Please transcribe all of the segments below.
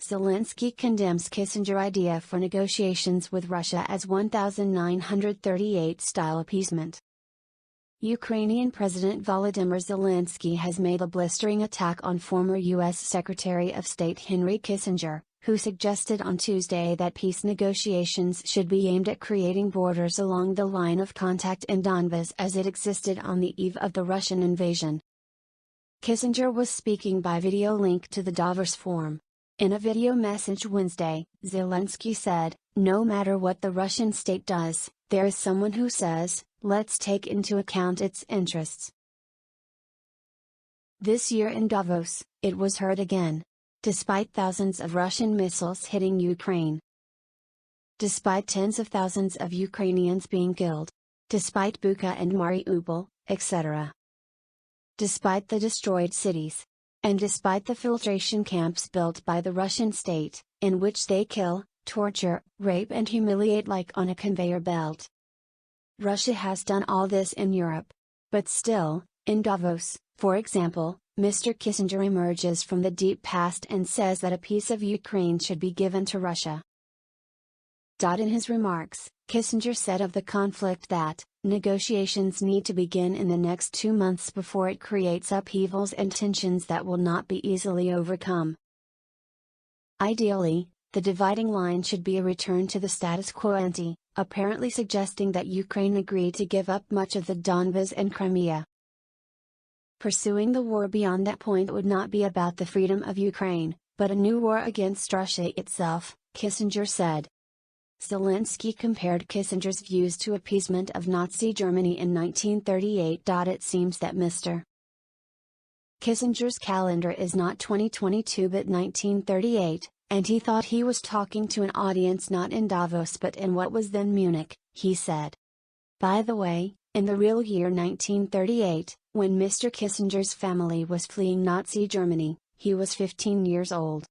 Zelensky condemns Kissinger idea for negotiations with Russia as 1938 style appeasement. Ukrainian President Volodymyr Zelensky has made a blistering attack on former U.S. Secretary of State Henry Kissinger, who suggested on Tuesday that peace negotiations should be aimed at creating borders along the line of contact in Donbas as it existed on the eve of the Russian invasion. Kissinger was speaking by video link to the Davos Forum. In a video message Wednesday, Zelensky said, "No matter what the Russian state does, there is someone who says, let's take into account its interests." This year in Davos, it was heard again. Despite thousands of Russian missiles hitting Ukraine. Despite tens of thousands of Ukrainians being killed. Despite Bucha and Mariupol, etc. Despite the destroyed cities. And despite the filtration camps built by the Russian state, in which they kill, torture, rape and humiliate like on a conveyor belt. Russia has done all this in Europe. But still, in Davos, for example, Mr. Kissinger emerges from the deep past and says that a piece of Ukraine should be given to Russia. In his remarks, Kissinger said of the conflict that, negotiations need to begin in the next 2 months before it creates upheavals and tensions that will not be easily overcome. Ideally, the dividing line should be a return to the status quo ante, apparently suggesting that Ukraine agreed to give up much of the Donbas and Crimea. Pursuing the war beyond that point would not be about the freedom of Ukraine, but a new war against Russia itself, Kissinger said. Zelensky compared Kissinger's views to appeasement of Nazi Germany in 1938. It seems that Mr. Kissinger's calendar is not 2022 but 1938, and he thought he was talking to an audience not in Davos but in what was then Munich, he said. By the way, in the real year 1938, when Mr. Kissinger's family was fleeing Nazi Germany, he was 15 years old.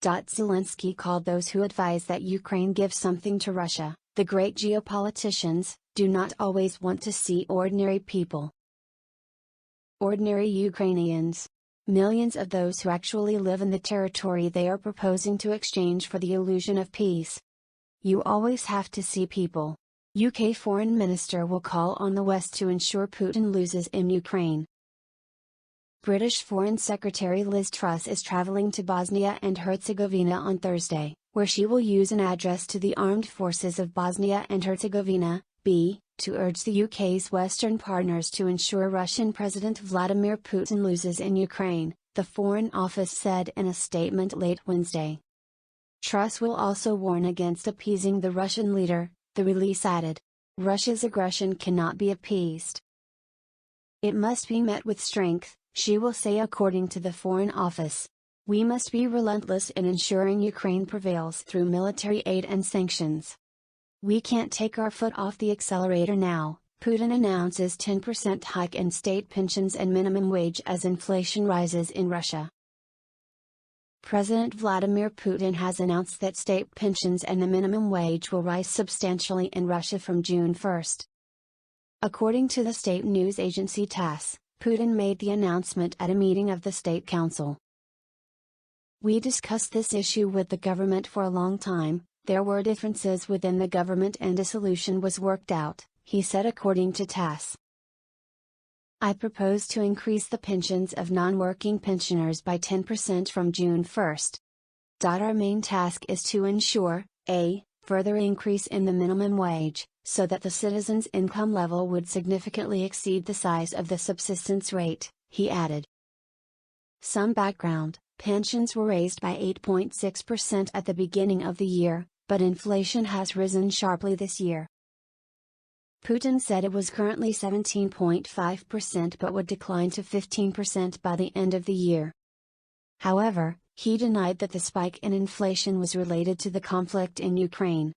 Zelensky called those who advise that Ukraine give something to Russia, the great geopoliticians, do not always want to see ordinary people. Ordinary Ukrainians. Millions of those who actually live in the territory they are proposing to exchange for the illusion of peace. You always have to see people. UK Foreign Minister will call on the West to ensure Putin loses in Ukraine. British Foreign Secretary Liz Truss is travelling to Bosnia and Herzegovina on Thursday, where she will use an address to the Armed Forces of Bosnia and Herzegovina, to urge the UK's Western partners to ensure Russian President Vladimir Putin loses in Ukraine, the Foreign Office said in a statement late Wednesday. Truss will also warn against appeasing the Russian leader, the release added. Russia's aggression cannot be appeased. It must be met with strength, she will say according to the Foreign Office. We must be relentless in ensuring Ukraine prevails through military aid and sanctions. We can't take our foot off the accelerator now. Putin announces 10% hike in state pensions and minimum wage as inflation rises in Russia. President Vladimir Putin has announced that state pensions and the minimum wage will rise substantially in Russia from June 1. According to the state news agency TASS, Putin made the announcement at a meeting of the State Council. We discussed this issue with the government for a long time, there were differences within the government and a solution was worked out, he said according to TASS. I propose to increase the pensions of non-working pensioners by 10% from June 1. Our main task is to ensure, a further increase in the minimum wage, so that the citizens' income level would significantly exceed the size of the subsistence rate, he added. Some background, pensions were raised by 8.6% at the beginning of the year, but inflation has risen sharply this year. Putin said it was currently 17.5% but would decline to 15% by the end of the year. However, he denied that the spike in inflation was related to the conflict in Ukraine.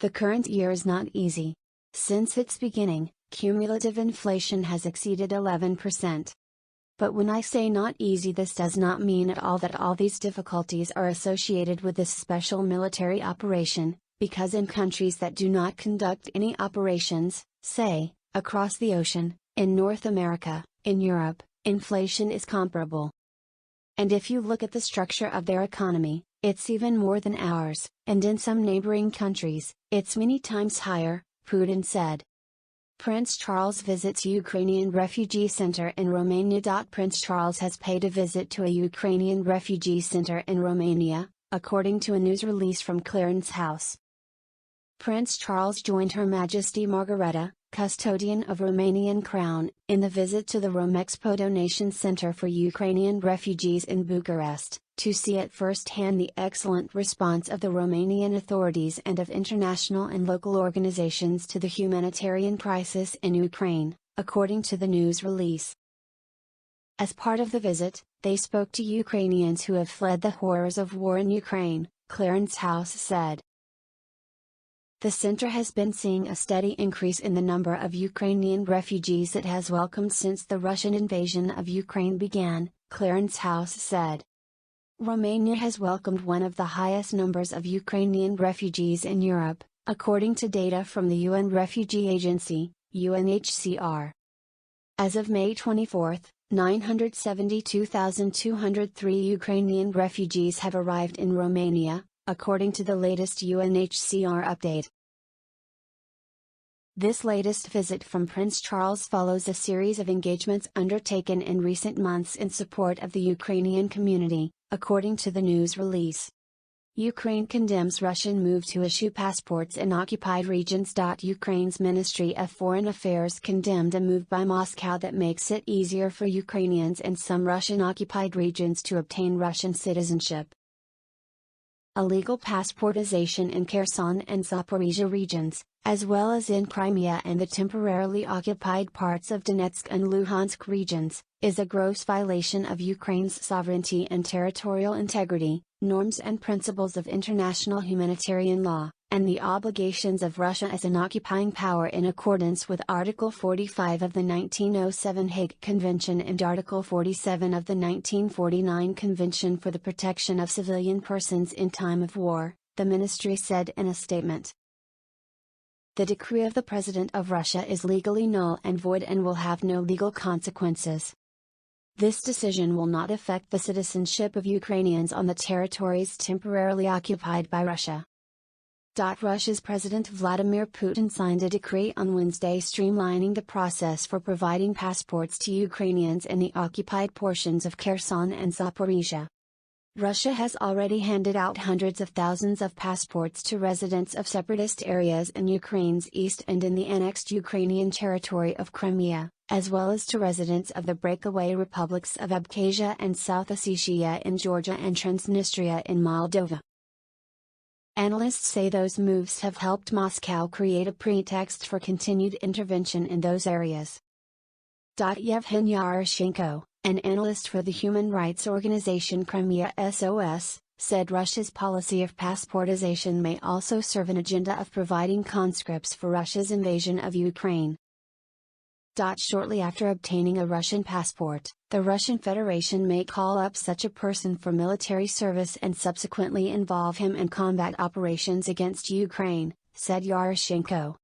The current year is not easy. Since its beginning, cumulative inflation has exceeded 11%. But when I say not easy, this does not mean at all that all these difficulties are associated with this special military operation, because in countries that do not conduct any operations, say, across the ocean, in North America, in Europe, inflation is comparable. and if you look at the structure of their economy, it's even more than ours, and in some neighboring countries, it's many times higher, Putin said. Prince Charles visits Ukrainian refugee center in Romania. Prince Charles has paid a visit to a Ukrainian refugee center in Romania, according to a news release from Clarence House. Prince Charles joined Her Majesty Margareta, custodian of Romanian crown, in the visit to the Romexpo Donation Center for Ukrainian refugees in Bucharest, to see at first hand the excellent response of the Romanian authorities and of international and local organizations to the humanitarian crisis in Ukraine, according to the news release. As part of the visit, they spoke to Ukrainians who have fled the horrors of war in Ukraine, Clarence House said. The center has been seeing a steady increase in the number of Ukrainian refugees it has welcomed since the Russian invasion of Ukraine began, Clarence House said. Romania has welcomed one of the highest numbers of Ukrainian refugees in Europe, according to data from the UN Refugee Agency, UNHCR. As of May 24, 972,203 Ukrainian refugees have arrived in Romania, according to the latest UNHCR update. This latest visit from Prince Charles follows a series of engagements undertaken in recent months in support of the Ukrainian community, according to the news release. Ukraine condemns Russian move to issue passports in occupied regions. Ukraine's Ministry of Foreign Affairs condemned a move by Moscow that makes it easier for Ukrainians in some Russian-occupied regions to obtain Russian citizenship. Illegal passportization in Kherson and Zaporizhia regions, as well as in Crimea and the temporarily occupied parts of Donetsk and Luhansk regions, is a gross violation of Ukraine's sovereignty and territorial integrity, norms and principles of international humanitarian law, and the obligations of Russia as an occupying power in accordance with Article 45 of the 1907 Hague Convention and Article 47 of the 1949 Convention for the Protection of Civilian Persons in Time of War, the ministry said in a statement. The decree of the President of Russia is legally null and void and will have no legal consequences. This decision will not affect the citizenship of Ukrainians on the territories temporarily occupied by Russia. Russia's President Vladimir Putin signed a decree on Wednesday streamlining the process for providing passports to Ukrainians in the occupied portions of Kherson and Zaporizhia. Russia has already handed out hundreds of thousands of passports to residents of separatist areas in Ukraine's east and in the annexed Ukrainian territory of Crimea, as well as to residents of the breakaway republics of Abkhazia and South Ossetia in Georgia and Transnistria in Moldova. Analysts say those moves have helped Moscow create a pretext for continued intervention in those areas. Yevhen Yaroshenko, an analyst for the human rights organization Crimea SOS, said Russia's policy of passportization may also serve an agenda of providing conscripts for Russia's invasion of Ukraine. Shortly after obtaining a Russian passport, the Russian Federation may call up such a person for military service and subsequently involve him in combat operations against Ukraine, said Yaroshenko.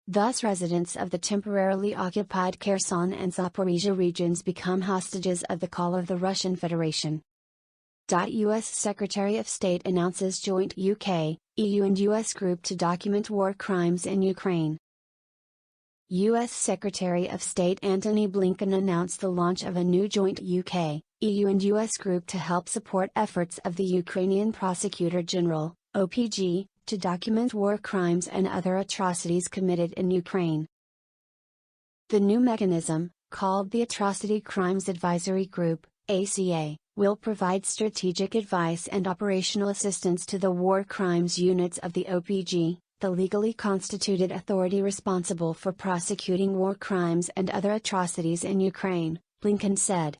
Thus residents of the temporarily occupied Kherson and Zaporizhia regions become hostages of the call of the Russian Federation. U.S. Secretary of State announces joint UK, EU and U.S. group to document war crimes in Ukraine. U.S. Secretary of State Antony Blinken announced the launch of a new joint UK, EU and U.S. group to help support efforts of the Ukrainian Prosecutor General, OPG, to document war crimes and other atrocities committed in Ukraine. The new mechanism, called the Atrocity Crimes Advisory Group, ACA, will provide strategic advice and operational assistance to the war crimes units of the OPG, the legally constituted authority responsible for prosecuting war crimes and other atrocities in Ukraine, Blinken said.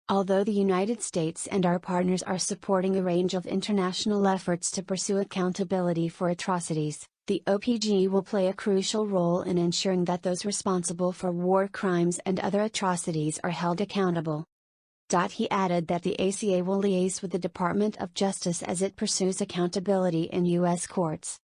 Although the United States and our partners are supporting a range of international efforts to pursue accountability for atrocities, the OPG will play a crucial role in ensuring that those responsible for war crimes and other atrocities are held accountable. He added that the ACA will liaise with the Department of Justice as it pursues accountability in U.S. courts.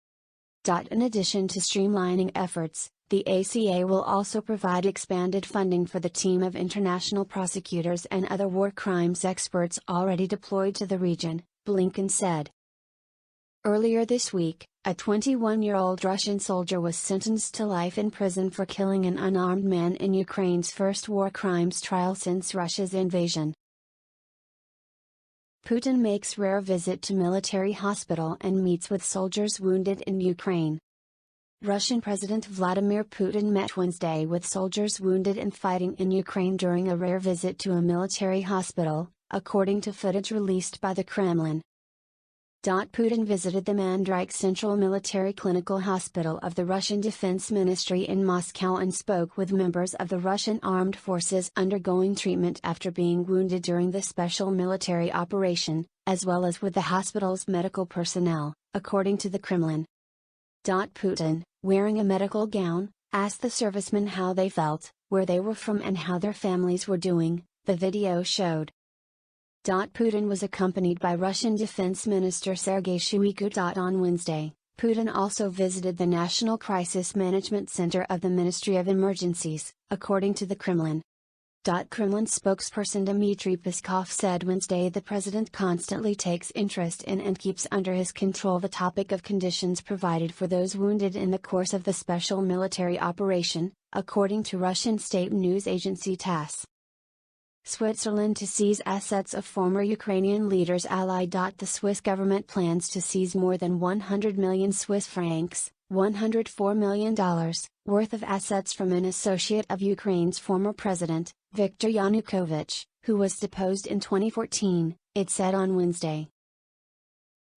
In addition to streamlining efforts, The ACA will also provide expanded funding for the team of international prosecutors and other war crimes experts already deployed to the region, Blinken said. Earlier this week, a 21-year-old Russian soldier was sentenced to life in prison for killing an unarmed man in Ukraine's first war crimes trial since Russia's invasion. Putin makes rare visit to military hospital and meets with soldiers wounded in Ukraine. Russian President Vladimir Putin met Wednesday with soldiers wounded in fighting in Ukraine during a rare visit to a military hospital, according to footage released by the Kremlin. Putin visited the Mandryk Central Military Clinical Hospital of the Russian Defense Ministry in Moscow and spoke with members of the Russian armed forces undergoing treatment after being wounded during the special military operation, as well as with the hospital's medical personnel, according to the Kremlin. Putin, wearing a medical gown, asked the servicemen how they felt, where they were from and how their families were doing, the video showed. Putin was accompanied by Russian Defense Minister Sergei Shoigu. On Wednesday, Putin also visited the National Crisis Management Center of the Ministry of Emergencies, according to the Kremlin. Kremlin spokesperson Dmitry Peskov said Wednesday the president constantly takes interest in and keeps under his control the topic of conditions provided for those wounded in the course of the special military operation, according to Russian state news agency TASS. Switzerland to seize assets of former Ukrainian leaders ally. The Swiss government plans to seize more than 100 million Swiss francs, $104 million, worth of assets from an associate of Ukraine's former president, Viktor Yanukovych, who was deposed in 2014, it said on Wednesday.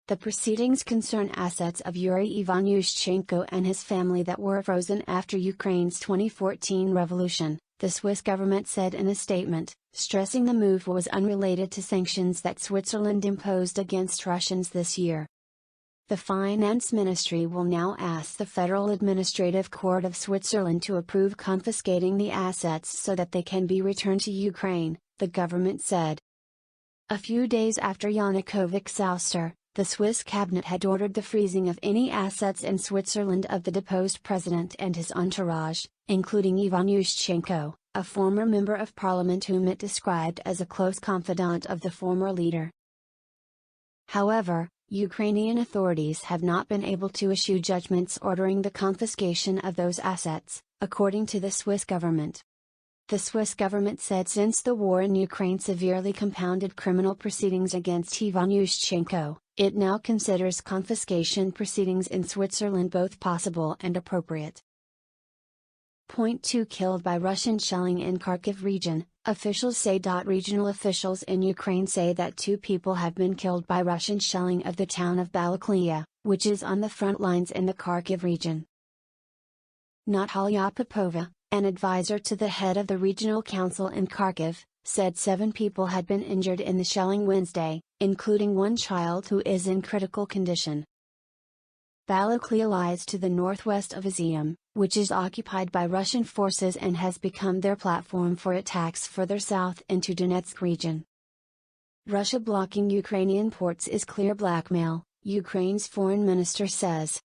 The proceedings concern assets of Yuri Ivanushchenko and his family that were frozen after Ukraine's 2014 revolution, the Swiss government said in a statement, stressing the move was unrelated to sanctions that Switzerland imposed against Russians this year. The Finance Ministry will now ask the Federal Administrative Court of Switzerland to approve confiscating the assets so that they can be returned to Ukraine, the government said. A few days after Yanukovych's ouster, the Swiss cabinet had ordered the freezing of any assets in Switzerland of the deposed president and his entourage, including Ivanushchenko, a former member of parliament whom it described as a close confidant of the former leader. However, Ukrainian authorities have not been able to issue judgments ordering the confiscation of those assets, according to the Swiss government. The Swiss government said since the war in Ukraine severely compounded criminal proceedings against Ivanushchenko, it now considers confiscation proceedings in Switzerland both possible and appropriate. Point 2 Killed by Russian shelling in Kharkiv region, officials say. Regional officials in Ukraine say that 2 people have been killed by Russian shelling of the town of Balaklia, which is on the front lines in the Kharkiv region. Natalia Popova, an advisor to the head of the regional council in Kharkiv, said 7 people had been injured in the shelling Wednesday, including 1 child who is in critical condition. Balaklia lies to the northwest of Izium, which is occupied by Russian forces and has become their platform for attacks further south into Donetsk region. Russia blocking Ukrainian ports is clear blackmail, Ukraine's foreign minister says.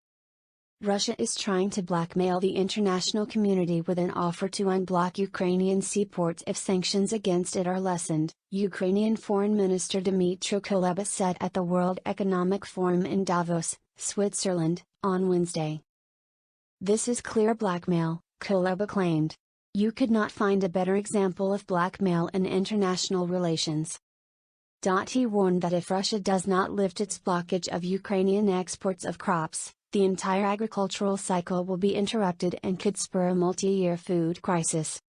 Russia is trying to blackmail the international community with an offer to unblock Ukrainian seaports if sanctions against it are lessened, Ukrainian Foreign Minister Dmytro Kuleba said at the World Economic Forum in Davos, Switzerland, on Wednesday. This is clear blackmail, Kuleba claimed. You could not find a better example of blackmail in international relations. He warned that if Russia does not lift its blockage of Ukrainian exports of crops, the entire agricultural cycle will be interrupted and could spur a multi-year food crisis.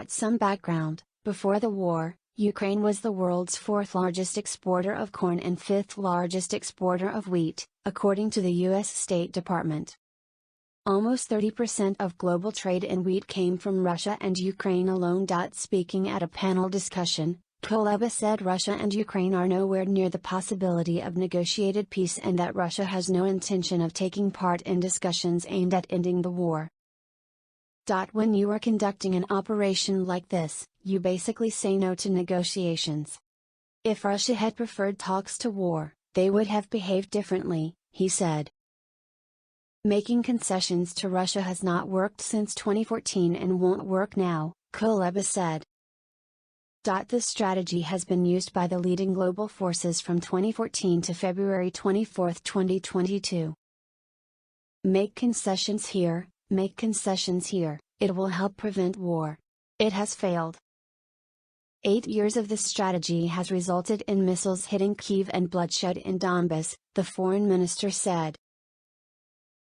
Some background: before the war, Ukraine was the world's 4th largest exporter of corn and 5th largest exporter of wheat, according to the U.S. State Department. Almost 30% of global trade in wheat came from Russia and Ukraine alone. Speaking at a panel discussion, Kuleba said Russia and Ukraine are nowhere near the possibility of negotiated peace and that Russia has no intention of taking part in discussions aimed at ending the war. When you are conducting an operation like this, you basically say no to negotiations. If Russia had preferred talks to war, they would have behaved differently, he said. Making concessions to Russia has not worked since 2014 and won't work now, Kuleba said. This strategy has been used by the leading global forces from 2014 to February 24, 2022. Make concessions here, it will help prevent war. It has failed. 8 years of this strategy has resulted in missiles hitting Kyiv and bloodshed in Donbas, the foreign minister said.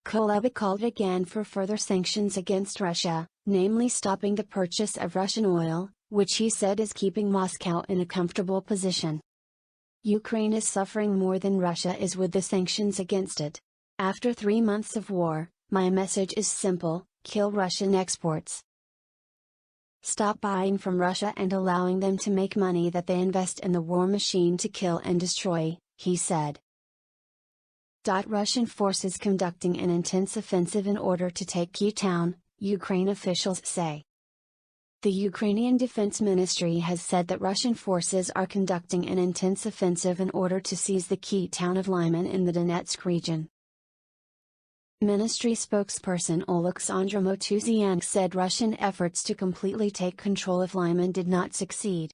Kuleba called again for further sanctions against Russia, namely stopping the purchase of Russian oil, which he said is keeping Moscow in a comfortable position. Ukraine is suffering more than Russia is with the sanctions against it. After 3 months of war, my message is simple: kill Russian exports. Stop buying from Russia and allowing them to make money that they invest in the war machine to kill and destroy, he said. Russian forces conducting an intense offensive in order to take Kyiv town, Ukraine officials say. The Ukrainian Defense Ministry has said that Russian forces are conducting an intense offensive in order to seize the key town of Lyman in the Donetsk region. Ministry spokesperson Oleksandr Motuzian said Russian efforts to completely take control of Lyman did not succeed.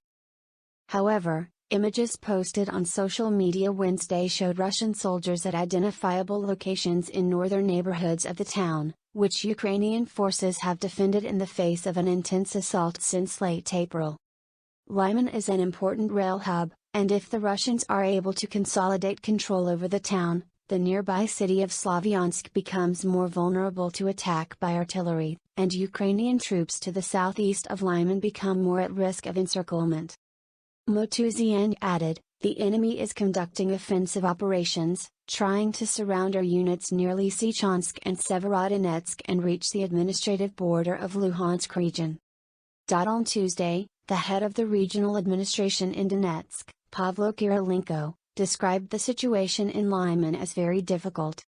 However, images posted on social media Wednesday showed Russian soldiers at identifiable locations in northern neighborhoods of the town, which Ukrainian forces have defended in the face of an intense assault since late April. Lyman is an important rail hub, and if the Russians are able to consolidate control over the town, the nearby city of Slavyansk becomes more vulnerable to attack by artillery, and Ukrainian troops to the southeast of Lyman become more at risk of encirclement. Motuzian added, "The enemy is conducting offensive operations, trying to surround our units near Lysychansk and Severodonetsk and reach the administrative border of Luhansk region." On Tuesday, the head of the regional administration in Donetsk, Pavlo Kirilenko, described the situation in Lyman as very difficult.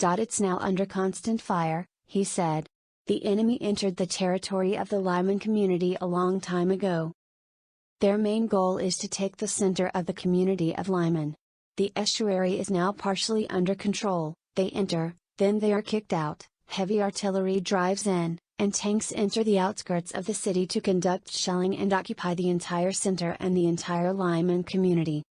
It's now under constant fire, he said. The enemy entered the territory of the Lyman community a long time ago. Their main goal is to take the center of the community of Lyman. The estuary is now partially under control. They enter, then they are kicked out, heavy artillery drives in, and tanks enter the outskirts of the city to conduct shelling and occupy the entire center and the entire Lyman community.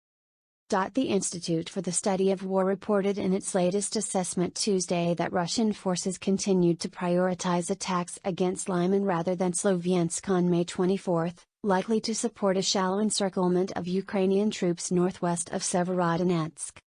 The Institute for the Study of War reported in its latest assessment Tuesday that Russian forces continued to prioritize attacks against Lyman rather than Sloviansk on May 24, likely to support a shallow encirclement of Ukrainian troops northwest of Severodonetsk.